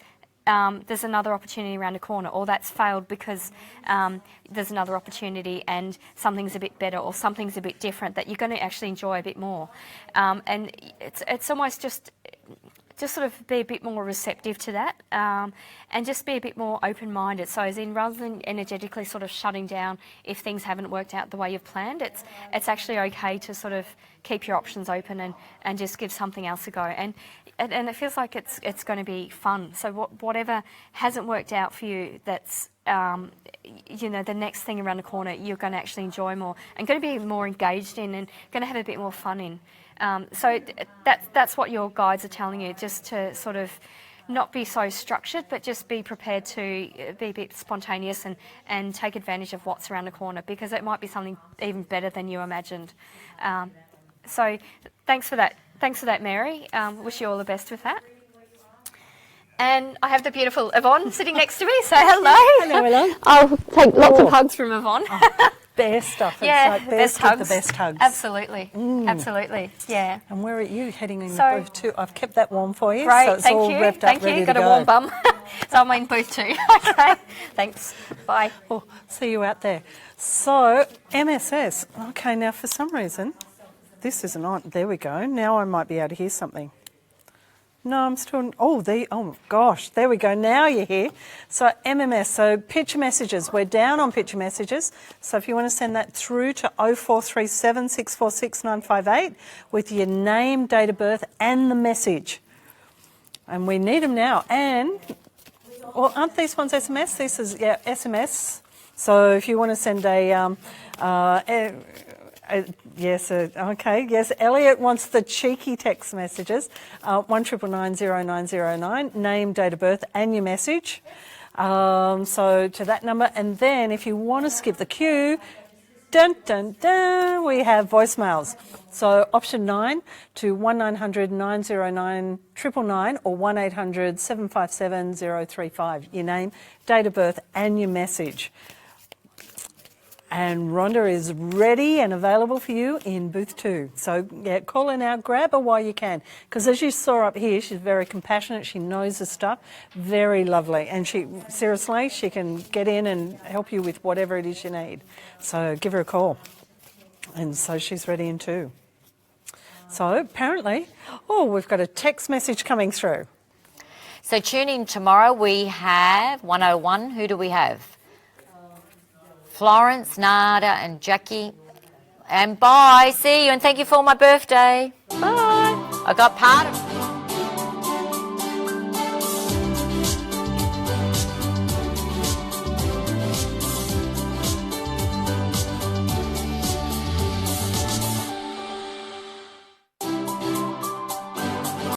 there's another opportunity around the corner, or that's failed because there's another opportunity and something's a bit better or something's a bit different that you're going to actually enjoy a bit more. And it's almost just sort of be a bit more receptive to that and just be a bit more open-minded. So as in, rather than energetically sort of shutting down if things haven't worked out the way you've planned, it's actually okay to sort of keep your options open and just give something else a go. And it feels like it's going to be fun. So whatever hasn't worked out for you, that's the next thing around the corner, you're going to actually enjoy more and going to be more engaged in and going to have a bit more fun in. So that's what your guides are telling you, just to sort of not be so structured, but just be prepared to be a bit spontaneous and take advantage of what's around the corner, because it might be something even better than you imagined. So thanks for that. Thanks for that, Mary. Wish you all the best with that. And I have the beautiful Yvonne sitting next to me. Say hello. Hello. I'll take lots of hugs from Yvonne. Best stuff. It's Yeah, like the best give hugs. the best hugs. Absolutely. Absolutely. Yeah. And where are you heading in So- the booth too? I've kept that warm for you, Great, so it's thank all you. revved Thank up, ready you. to Got a go. warm bum. So I'm in booth 2. Okay. Thanks. Bye. Oh, see you out there. So, MSS. Okay, now for some reason, this isn't on. There we go. Now I might be able to hear something. No, I'm still. Oh gosh, there we go. Now you're here. So MMS, so picture messages. We're down on picture messages. So if you want to send that through to 0437 646 958 with your name, date of birth, and the message. And we need them now. And, well, aren't these ones SMS? This is, yeah, SMS. So if you want to send yes, Elliot wants the cheeky text messages, 199900909, name, date of birth, and your message. So to that number, and then if you want to skip the queue, dun dun dun, we have voicemails. So option 9 to 1900 909 999 or 1800 757 035. Your name, date of birth, and your message. And Rhonda is ready and available for you in booth 2. So, yeah, call her now, grab her while you can. Because as you saw up here, she's very compassionate, she knows her stuff, very lovely. And she can get in and help you with whatever it is you need. So give her a call. And so she's ready in 2. So apparently, we've got a text message coming through. So tune in tomorrow. We have 101. Who do we have? Florence, Nada and Jackie. And bye. See you and thank you for my birthday. Bye. I got part of